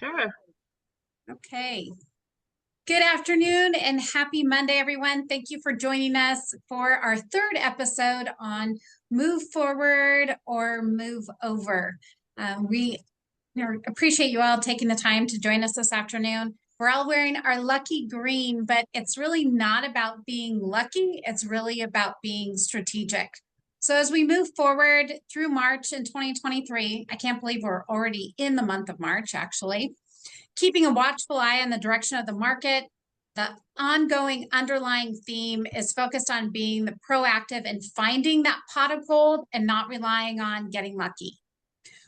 Sure. Okay. Good afternoon and happy Monday, everyone. Thank you for joining us for our third episode on Move Forward or Move Over. We appreciate you all taking the time to join us this afternoon. We're all wearing our lucky green, but it's really not about being lucky. It's really about being strategic. So as we move forward through March in 2023, I can't believe we're already in the month of March, actually. Keeping a watchful eye on the direction of the market, the ongoing underlying theme is focused on being the proactive and finding that pot of gold and not relying on getting lucky.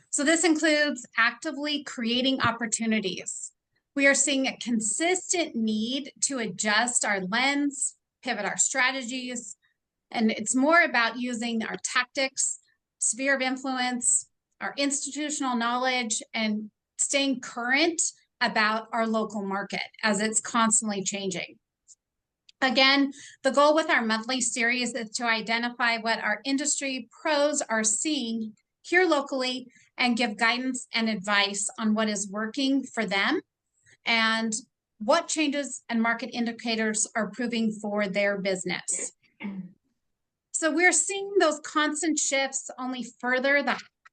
So this includes actively creating opportunities. We are seeing a consistent need to adjust our lens, pivot our strategies, and it's more about using our tactics, sphere of influence, our institutional knowledge, and staying current about our local market as it's constantly changing. Again, the goal with our monthly series is to identify what our industry pros are seeing here locally and give guidance and advice on what is working for them and what changes and market indicators are proving for their business. So we're seeing those constant shifts only further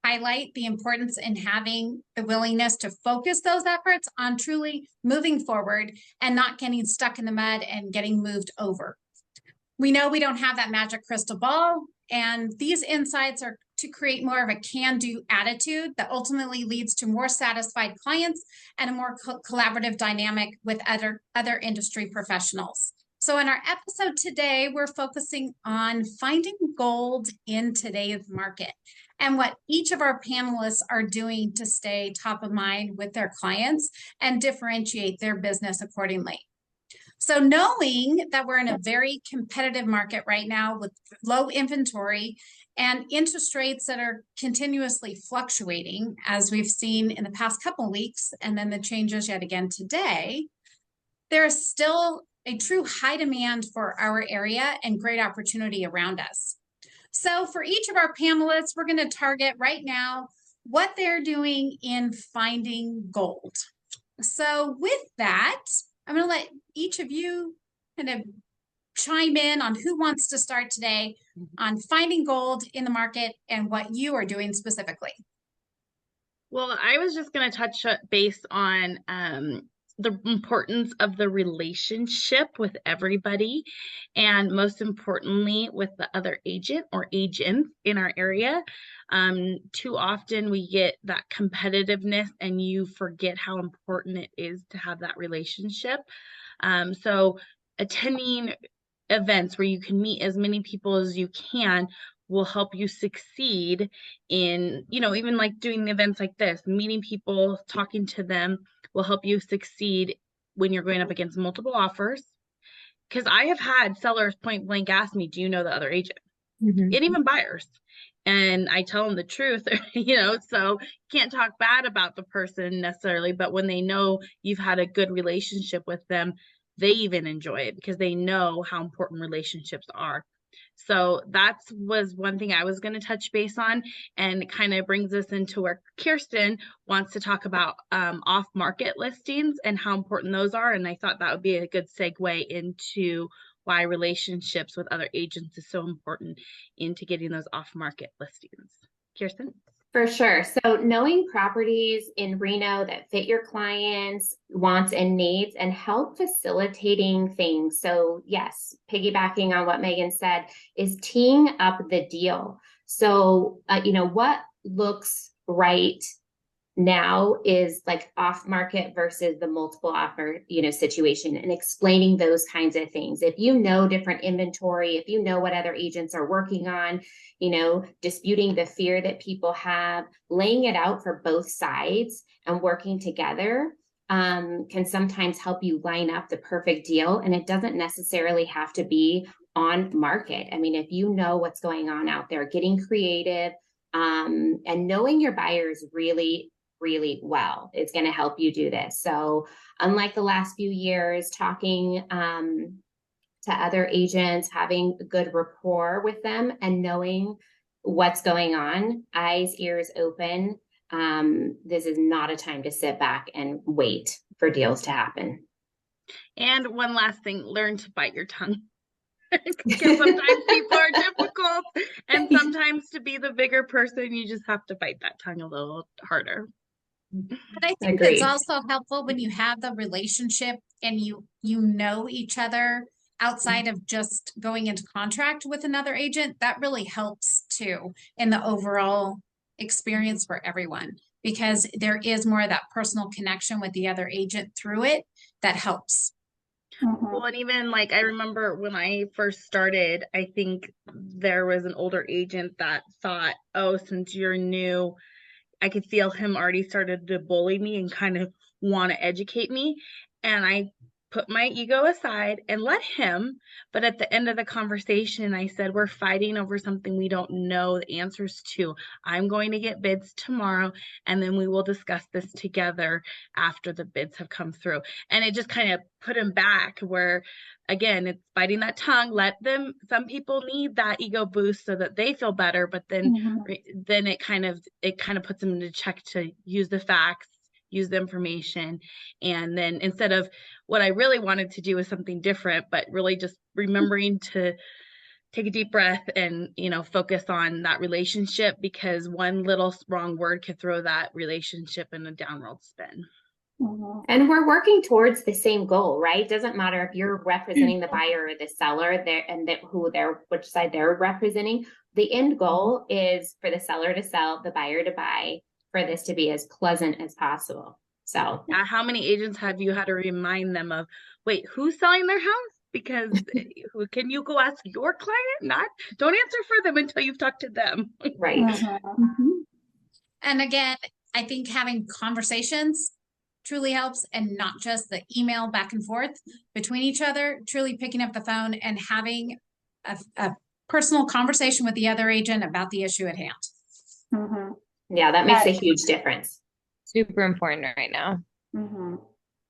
highlight the importance in having the willingness to focus those efforts on truly moving forward and not getting stuck in the mud and getting moved over. We know we don't have that magic crystal ball, and these insights are to create more of a can-do attitude that ultimately leads to more satisfied clients and a more collaborative dynamic with other industry professionals. So in our episode today, we're focusing on finding gold in today's market and what each of our panelists are doing to stay top of mind with their clients and differentiate their business accordingly. So knowing that we're in a very competitive market right now with low inventory and interest rates that are continuously fluctuating, as we've seen in the past couple of weeks, and then the changes yet again today, there is still a true high demand for our area and great opportunity around us. So for each of our panelists, we're going to target right now what they're doing in finding gold. So with that, I'm going to let each of you kind of chime in on who wants to start today on finding gold in the market and what you are doing specifically. Well, I was just going to touch base on the importance of the relationship with everybody, and most importantly, with the other agent or agents in our area. Too often we get that competitiveness and you forget how important it is to have that relationship. So attending events where you can meet as many people as you can will help you succeed in, even like doing events like this, meeting people, talking to them will help you succeed when you're going up against multiple offers. Because I have had sellers point blank ask me, do you know the other agent? And even buyers. And I tell them the truth, so can't talk bad about the person necessarily, but when they know you've had a good relationship with them, they even enjoy it because they know how important relationships are. So that was one thing I was going to touch base on, and it kind of brings us into where Kirsten wants to talk about off-market listings and how important those are. And I thought that would be a good segue into why relationships with other agents is so important into getting those off-market listings. Kirsten? For sure. So knowing properties in Reno that fit your clients' wants and needs and help facilitating things. So yes, piggybacking on what Megan said is teeing up the deal. So, what looks right now is like off market versus the multiple offer, situation, and explaining those kinds of things. If you know different inventory, if you know what other agents are working on, disputing the fear that people have, laying it out for both sides and working together can sometimes help you line up the perfect deal. And it doesn't necessarily have to be on market. I mean, if you know what's going on out there, getting creative and knowing your buyers really well, it's going to help you do this. So unlike the last few years, talking to other agents, having a good rapport with them and knowing what's going on, eyes, ears open, This is not a time to sit back and wait for deals to happen. And one last thing, learn to bite your tongue. Because sometimes people are difficult, and sometimes to be the bigger person, you just have to bite that tongue a little harder. But I think Agreed. it's also helpful when you have the relationship and you know each other outside of just going into contract with another agent. That really helps too in the overall experience for everyone, because there is more of that personal connection with the other agent through it that helps. Well, and even like I remember when I first started, I think there was an older agent that thought, oh, since you're new, I could feel him already started to bully me and kind of want to educate me. And I put my ego aside and let him. But at the end of the conversation, I said, we're fighting over something we don't know the answers to. I'm going to get bids tomorrow, and then we will discuss this together after the bids have come through. And it just kind of put him back where, again, it's biting that tongue. Let them, some people need that ego boost so that they feel better, but then then it kind of puts them into check to use the facts, use the information. And then instead of what I really wanted to do was something different, but really just remembering to take a deep breath and, focus on that relationship, because one little wrong word could throw that relationship in a downward spin. And we're working towards the same goal, right? Doesn't matter if you're representing the buyer or the seller there and which side they're representing. The end goal is for the seller to sell, the buyer to buy, for this to be as pleasant as possible. So how many agents have you had to remind them of, wait, who's selling their house? Because can you go ask your client? Don't answer for them until you've talked to them. Right. And again, I think having conversations truly helps, and not just the email back and forth between each other, truly picking up the phone and having a personal conversation with the other agent about the issue at hand. Yeah, that makes a huge difference. Super important right now.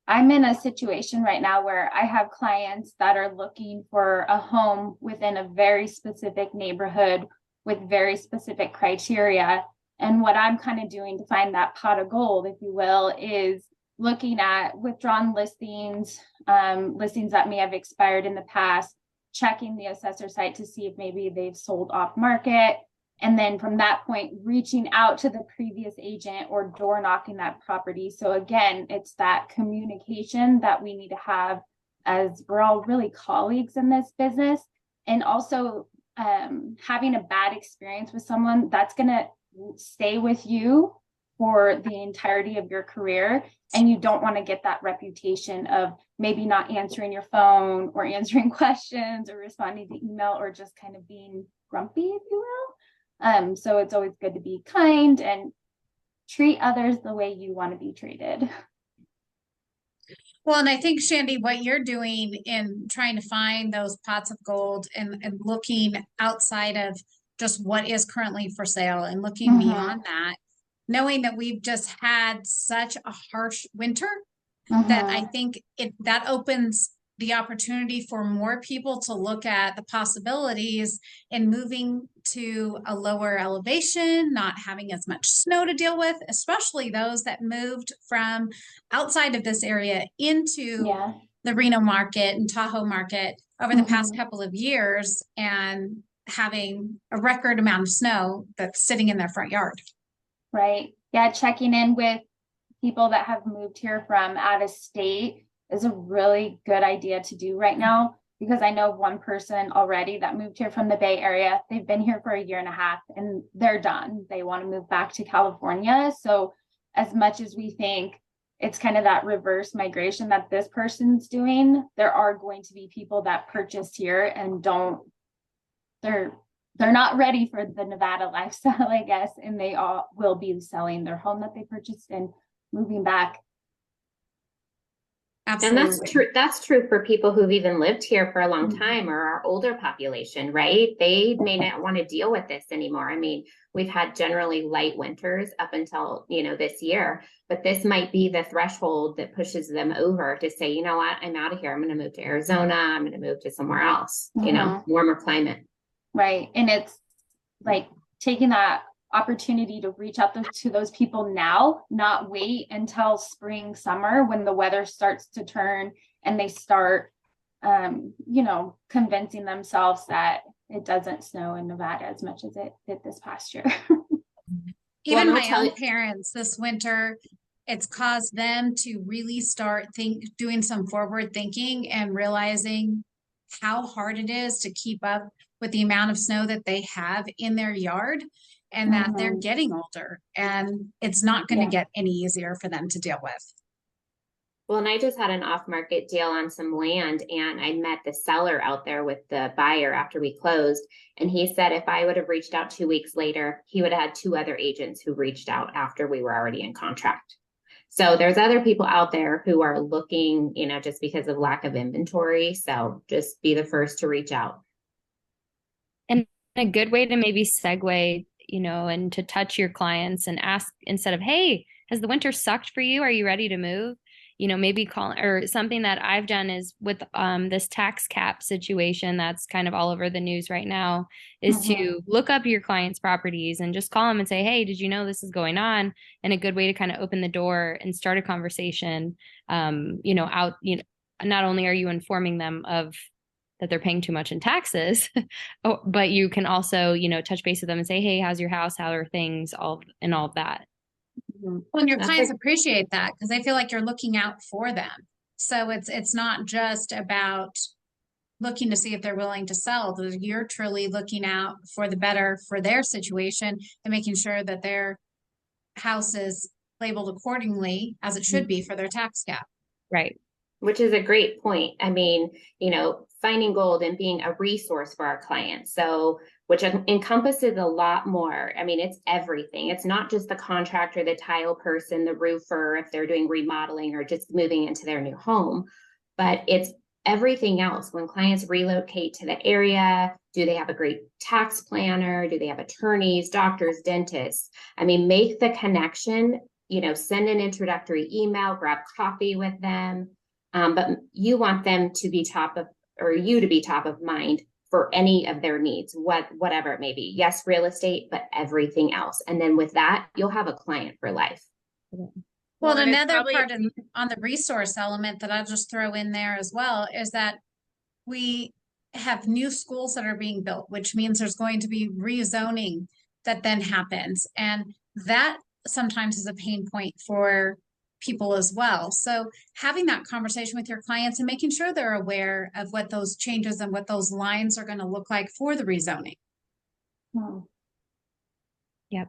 I'm in a situation right now where I have clients that are looking for a home within a very specific neighborhood with very specific criteria. And what I'm kind of doing to find that pot of gold, if you will, is looking at withdrawn listings, listings that may have expired in the past, checking the assessor site to see if maybe they've sold off market. And then from that point, reaching out to the previous agent or door knocking that property. So again, it's that communication that we need to have, as we're all really colleagues in this business. And also having a bad experience with someone, that's going to stay with you for the entirety of your career. And you don't want to get that reputation of maybe not answering your phone or answering questions or responding to email or just kind of being grumpy, if you will. So it's always good to be kind and treat others the way you want to be treated. Well, and I think, Shandy, what you're doing in trying to find those pots of gold and looking outside of just what is currently for sale and looking beyond that, knowing that we've just had such a harsh winter, that I think that opens the opportunity for more people to look at the possibilities in moving to a lower elevation, not having as much snow to deal with, especially those that moved from outside of this area into the Reno market and Tahoe market over the past couple of years, and having a record amount of snow that's sitting in their front yard. Right. Yeah. Checking in with people that have moved here from out of state is a really good idea to do right now, because I know one person already that moved here from the Bay Area. They've been here for a year and a half and they're done. They want to move back to California. So as much as we think it's kind of that reverse migration that this person's doing, there are going to be people that purchased here and they're not ready for the Nevada lifestyle, I guess, and they all will be selling their home that they purchased and moving back. Absolutely. And that's true for people who've even lived here for a long time, or our older population, right? They may not want to deal with this anymore. I mean, we've had generally light winters up until, this year, but this might be the threshold that pushes them over to say, you know what, I'm out of here. I'm going to move to Arizona. I'm going to move to somewhere else, warmer climate. Right. And it's like taking that opportunity to reach out to those people now, not wait until spring, summer when the weather starts to turn and they start, convincing themselves that it doesn't snow in Nevada as much as it did this past year. Even I'll my tell own you- parents this winter, it's caused them to really start doing some forward thinking and realizing how hard it is to keep up with the amount of snow that they have in their yard, and that they're Mhm. getting older, and it's not going to Yeah. get any easier for them to deal with. Well, and I just had an off-market deal on some land, and I met the seller out there with the buyer after we closed. And he said if I would have reached out 2 weeks later, he would have had 2 other agents who reached out after we were already in contract. So there's other people out there who are looking, just because of lack of inventory. So just be the first to reach out. And a good way to maybe segue, and to touch your clients and ask instead of, hey, has the winter sucked for you? Are you ready to move? Maybe call, or something that I've done is with this tax cap situation that's kind of all over the news right now, is to look up your clients' properties and just call them and say, hey, did you know this is going on? And a good way to kind of open the door and start a conversation, not only are you informing them of that they're paying too much in taxes, but you can also, touch base with them and say, hey, how's your house? How are things? All of that. Well, and your That's clients it. appreciate that because they feel like you're looking out for them. So it's not just about looking to see if they're willing to sell. You're truly looking out for the better for their situation and making sure that their house is labeled accordingly as it should be for their tax cap. Right. Which is a great point. I mean, finding gold and being a resource for our clients. So, which encompasses a lot more. I mean, it's everything. It's not just the contractor, the tile person, the roofer, if they're doing remodeling or just moving into their new home, but it's everything else. When clients relocate to the area, do they have a great tax planner? Do they have attorneys, doctors, dentists? I mean, make the connection, send an introductory email, grab coffee with them. But you want them to be you to be top of mind for any of their needs, whatever it may be. Yes, real estate, but everything else. And then with that, you'll have a client for life. Well, and it's another probably- part on the resource element that I'll just throw in there as well is that we have new schools that are being built, which means there's going to be rezoning that then happens. And that sometimes is a pain point for people as well. So having that conversation with your clients and making sure they're aware of what those changes and what those lines are going to look like for the rezoning. Yep.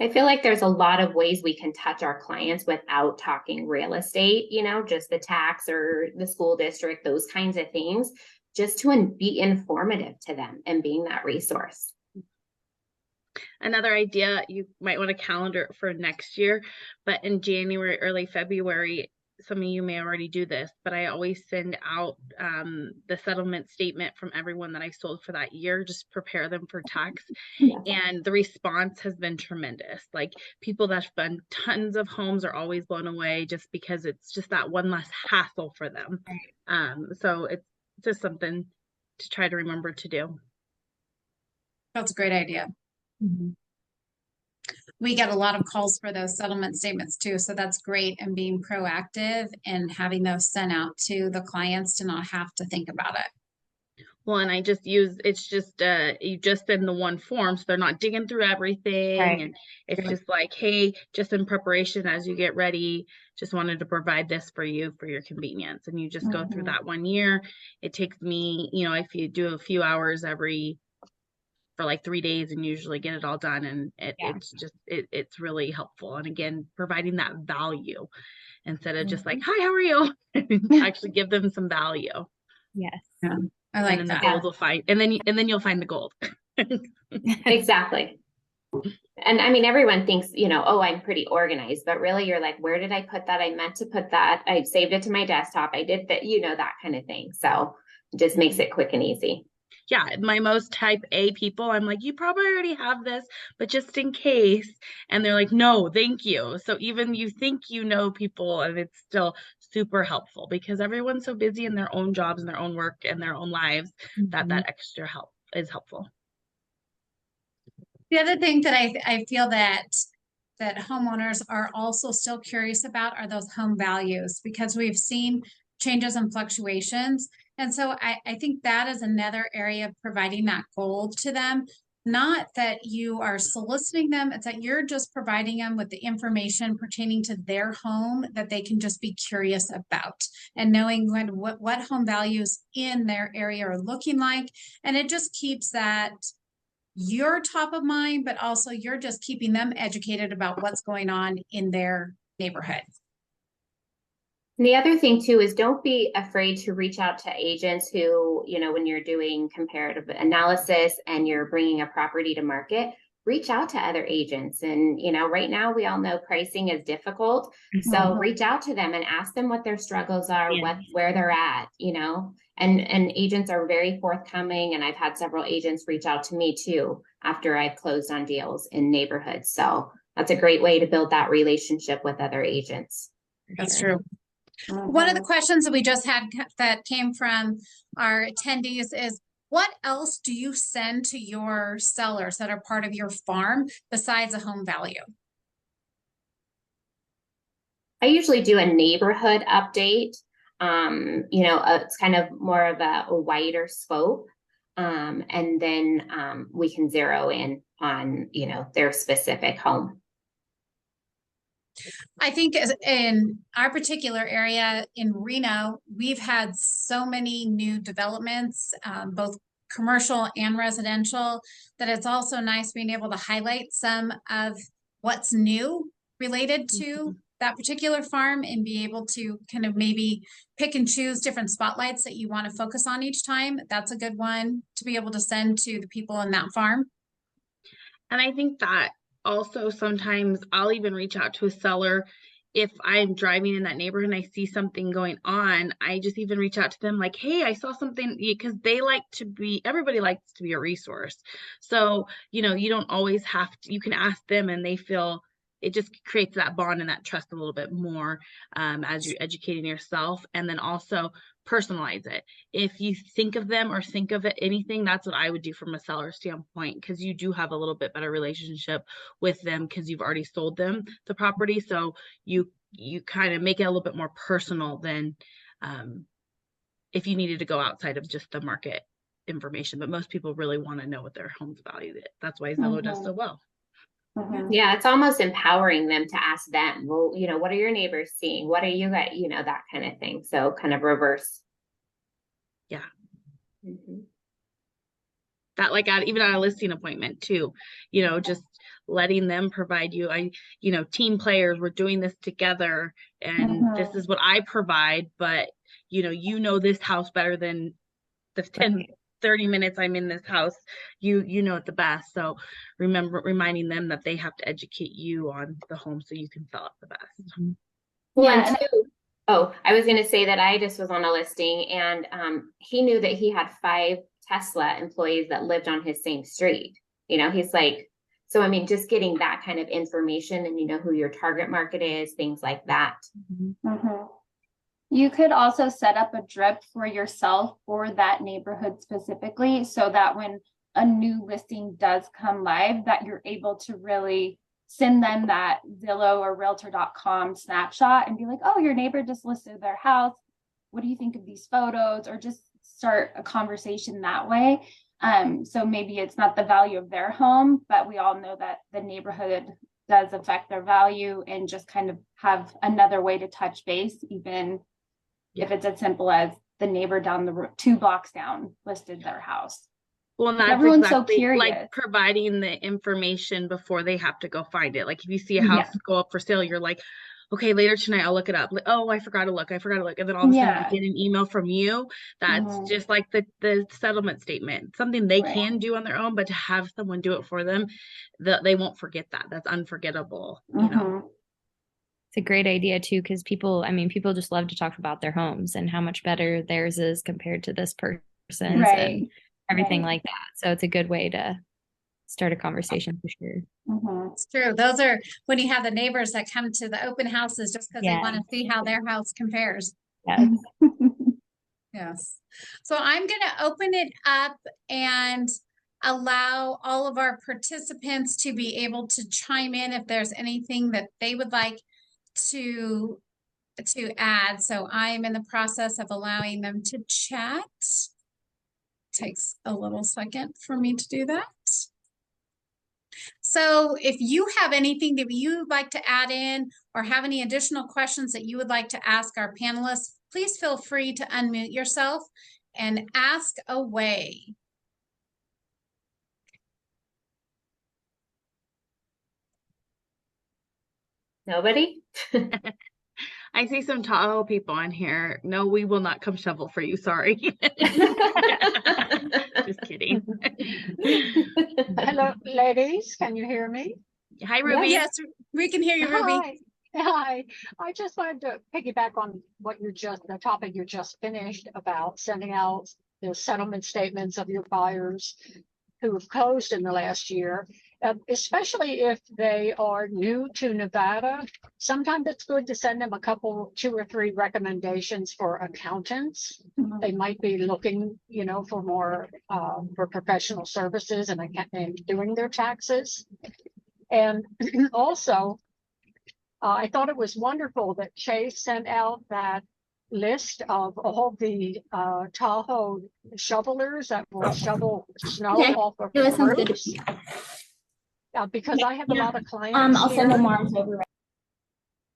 I feel like there's a lot of ways we can touch our clients without talking real estate, just the tax or the school district, those kinds of things, just to be informative to them and being that resource. Another idea, you might want to calendar it for next year, but in January, early February, some of you may already do this, but I always send out the settlement statement from everyone that I sold for that year, just prepare them for tax. Yeah. And the response has been tremendous. Like people that have done tons of homes are always blown away just because it's just that one less hassle for them. So it's just something to try to remember to do. That's a great idea. We get a lot of calls for those settlement statements too. So that's great. And being proactive and having those sent out to the clients to not have to think about it. Well, and I just use, it's just, you just send the one form, so they're not digging through everything. Right. And it's just like, hey, just in preparation as you get ready, just wanted to provide this for you for your convenience. And you just go through that 1 year. It takes me, if you do a few hours for like 3 days and usually get it all done. And it's really helpful. And again, providing that value instead of just like, hi, how are you? Actually give them some value. Yes. I like And then that. the gold will find, and then you'll find the gold. Exactly. And I mean, everyone thinks, oh, I'm pretty organized, but really you're like, where did I put that? I meant to put that. I saved it to my desktop. I did that, that kind of thing. So it just makes it quick and easy. Yeah, my most type A people, I'm like, you probably already have this, but just in case. And they're like, no, thank you. So even you think people, and it's still super helpful because everyone's so busy in their own jobs and their own work and their own lives that extra help is helpful. The other thing that I feel that homeowners are also still curious about are those home values, because we've seen changes and fluctuations. And so I think that is another area of providing that gold to them. Not that you are soliciting them, it's that you're just providing them with the information pertaining to their home that they can just be curious about, and knowing what home values in their area are looking like. And it just keeps that you're top of mind, but also you're just keeping them educated about what's going on in their neighborhood. And the other thing too is don't be afraid to reach out to agents who, when you're doing comparative analysis and you're bringing a property to market, reach out to other agents. And, right now we all know pricing is difficult. So reach out to them and ask them what their struggles are, where they're at, and agents are very forthcoming. And I've had several agents reach out to me too, after I've closed on deals in neighborhoods. So that's a great way to build that relationship with other agents. That's true. One of the questions that we just had that came from our attendees is, what else do you send to your sellers that are part of your farm besides a home value? I usually do a neighborhood update. It's kind of more of a wider scope. And then we can zero in on, their specific home. I think in our particular area in Reno, we've had so many new developments, both commercial and residential, that it's also nice being able to highlight some of what's new related to that particular farm, and be able to kind of maybe pick and choose different spotlights that you want to focus on each time. That's a good one to be able to send to the people in that farm. And I think that also sometimes I'll even reach out to a seller if I'm driving in that neighborhood and I see something going on. I just even reach out to them like, hey, I saw something, because everybody likes to be a resource. So, you don't always have to, you can ask them and they feel it just creates that bond and that trust a little bit more as you're educating yourself. And then also personalize it. If you think of them or think of it, anything, that's what I would do from a seller standpoint, because you do have a little bit better relationship with them because you've already sold them the property. So you kind of make it a little bit more personal than if you needed to go outside of just the market information. But most people really want to know what their home's valued at. That's why Zillow does so well. Yeah, it's almost empowering them to ask them, well, what are your neighbors seeing? What are you got, that kind of thing. So kind of reverse. Yeah. That even at a listing appointment too, just letting them provide you, team players, we're doing this together and this is what I provide, but this house better than the 30 minutes I'm in this house, you know it the best. So reminding them that they have to educate you on the home so you can sell it the best. Well, and two, I was going to say that I just was on a listing and he knew that he had 5 Tesla employees that lived on his same street. He's like, so I mean, just getting that kind of information and who your target market is, things like that. You could also set up a drip for yourself for that neighborhood specifically, so that when a new listing does come live, that you're able to really send them that Zillow or Realtor.com snapshot and be like, oh, your neighbor just listed their house. What do you think of these photos? Or just start a conversation that way. So maybe it's not the value of their home, but we all know that the neighborhood does affect their value, and just kind of have another way to touch base, even if it's as simple as the neighbor down the road, 2 blocks down, listed their house. Well, and that's Everyone's exactly so curious. Like providing the information before they have to go find it. Like if you see a house go up for sale, you're like, okay, later tonight I'll look it up. Like, oh, I forgot to look. And then all of a sudden you get an email from you. That's just like the settlement statement, something they can do on their own, but to have someone do it for them, they won't forget that. That's unforgettable. It's a great idea too, because people just love to talk about their homes and how much better theirs is compared to this person's and everything like that. So it's a good way to start a conversation for sure. It's true. Those are when you have the neighbors that come to the open houses just because they want to see how their house compares. Yes. So I'm going to open it up, and allow all of our participants to be able to chime in if there's anything that they would like to add. So I'm in the process of allowing them to chat. Takes a little second for me to do that. So if you have anything that you'd like to add in or have any additional questions that you would like to ask our panelists, please feel free to unmute yourself and ask away. Nobody? I see some Tahoe people on here. No, we will not come shovel for you. Sorry. Just kidding. Hello, ladies. Can you hear me? Hi, Ruby. Yes, we can hear you, Ruby. Hi. Hi. I just wanted to piggyback on what the topic you just finished about sending out the settlement statements of your buyers who have closed in the last year, especially if they are new to Nevada. Sometimes it's good to send them two or three recommendations for accountants. They might be looking, for more for professional services and doing their taxes. And also, I thought it was wonderful that Chase sent out that list of all the Tahoe shovelers that will shovel snow off of That sounds good. roofs. Because I have a lot of clients I'll send here. them arms over.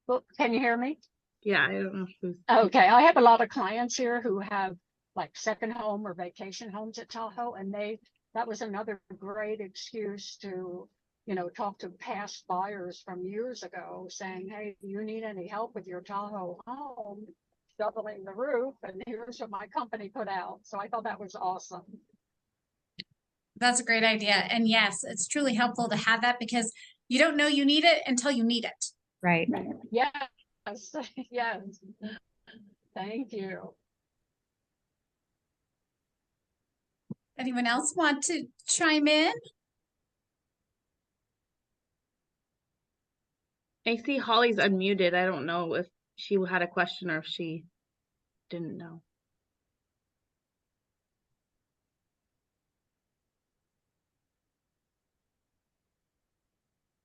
Well, can you hear me? Yeah, I don't know who's. Okay, I have a lot of clients here who have like second home or vacation homes at Tahoe, and that was another great excuse to, talk to past buyers from years ago saying, hey, do you need any help with your Tahoe home shoveling the roof? And here's what my company put out. So I thought that was awesome. That's a great idea. And yes, it's truly helpful to have that because you don't know you need it until you need it. Right. Yes, yes. Thank you. Anyone else want to chime in? I see Holly's unmuted. I don't know if she had a question or if she didn't know.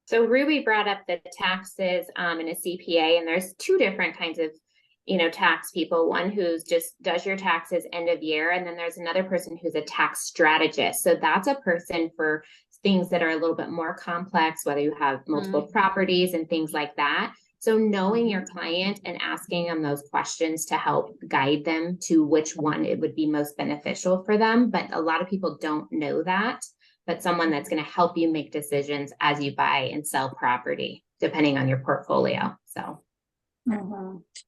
So Ruby brought up the taxes in a CPA, and there's two different kinds of, tax people. One who's just does your taxes end of year, and then there's another person who's a tax strategist. So that's a person for things that are a little bit more complex, whether you have multiple properties and things like that. So knowing your client and asking them those questions to help guide them to which one it would be most beneficial for them. But a lot of people don't know that. But someone that's going to help you make decisions as you buy and sell property, depending on your portfolio. So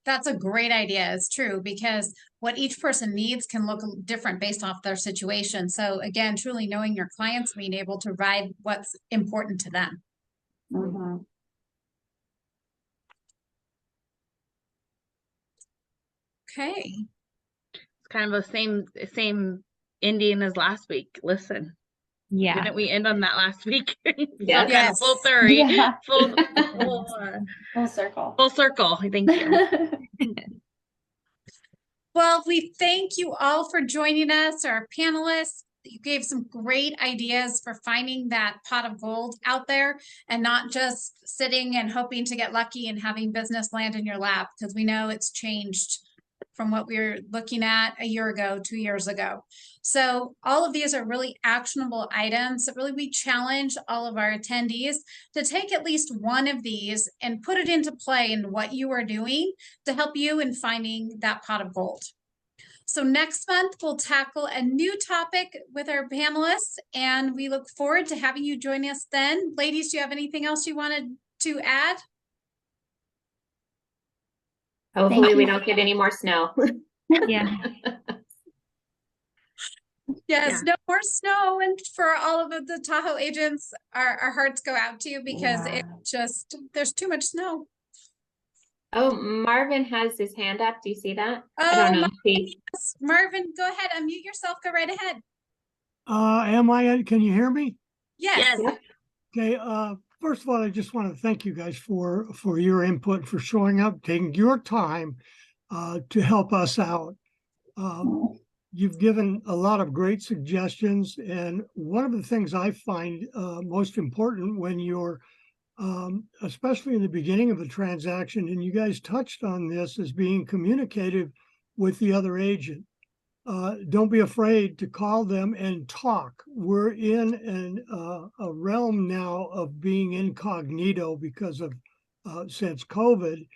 that's a great idea. It's true because what each person needs can look different based off their situation. So again, truly knowing your clients, being able to ride what's important to them. Okay. It's kind of the same ending as last week. Listen. Yeah. Didn't we end on that last week? Yeah. So kind of full 30. Yeah. Full circle. Full circle. Thank you. Well, we thank you all for joining us, our panelists. You gave some great ideas for finding that pot of gold out there and not just sitting and hoping to get lucky and having business land in your lap, because we know it's changed from what we were looking at a year ago, 2 years ago. So all of these are really actionable items that really we challenge all of our attendees to take at least one of these and put it into play in what you are doing to help you in finding that pot of gold. So next month, we'll tackle a new topic with our panelists, and we look forward to having you join us then. Ladies, do you have anything else you wanted to add? hopefully we don't get any more snow. Yeah. Yes, no more snow. And for all of the Tahoe agents, our hearts go out to you because it just, there's too much snow. Oh, Marvin has his hand up. Do you see that? Oh, I don't know. yes. Marvin, go ahead, unmute yourself, go right ahead. Can you hear me? Yes. Yes. Okay, first of all, I just want to thank you guys for your input, for showing up, taking your time to help us out. you've given a lot of great suggestions. And one of the things I find most important when you're, especially in the beginning of a transaction, and you guys touched on this, is being communicative with the other agent. Don't be afraid to call them and talk. We're in a realm now of being incognito because of since COVID.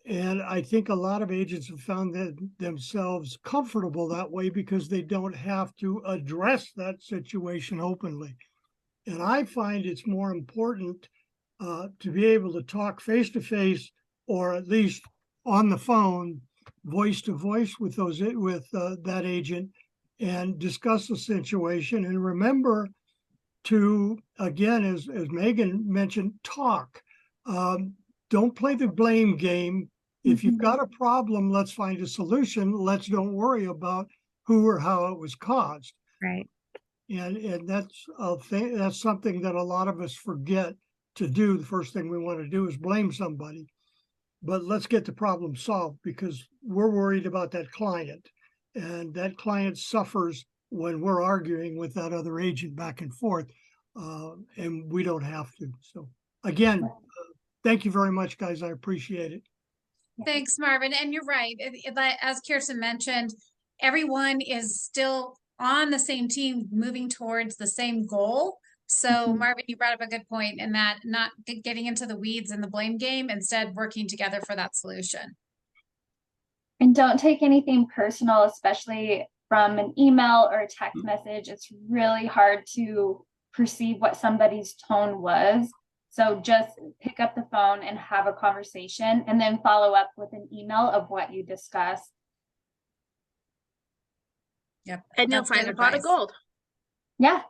And I think a lot of agents have found themselves comfortable that way because they don't have to address that situation openly. And I find it's more important to be able to talk face to face, or at least on the phone, voice to voice with that agent, and discuss the situation. And remember to, again, as Megan mentioned, talk. Don't play the blame game. If you've got a problem, let's find a solution. Let's don't worry about who or how it was caused. Right. And that's a thing. That's something that a lot of us forget to do. The first thing we want to do is blame somebody. But let's get the problem solved, because we're worried about that client, and that client suffers when we're arguing with that other agent back and forth, and we don't have to. So again, thank you very much, guys. I appreciate it. Thanks, Marvin. And you're right. As Kirsten mentioned, everyone is still on the same team, moving towards the same goal. So Marvin, you brought up a good point in that, not getting into the weeds and the blame game, instead working together for that solution. And don't take anything personal, especially from an email or a text message. It's really hard to perceive what somebody's tone was. So just pick up the phone and have a conversation, and then follow up with an email of what you discussed. Yep. And you'll find a pot of gold. Yeah.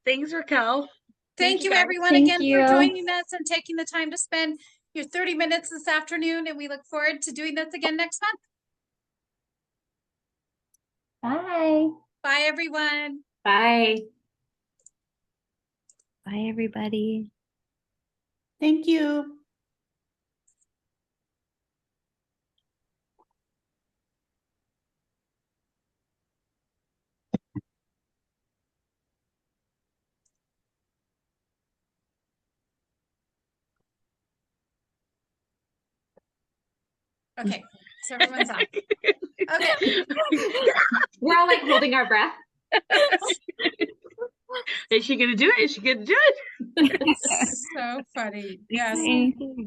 Thanks, Raquel. Thank you, guys. everyone, Thank again you. for joining us and taking the time to spend your 30 minutes this afternoon. And we look forward to doing this again next month. Bye. Bye, everyone. Bye. Bye, everybody. Thank you. Okay, so everyone's on. Okay. We're all like holding our breath. Is she gonna do it? Is she gonna do it? So funny. Yes. Thank you.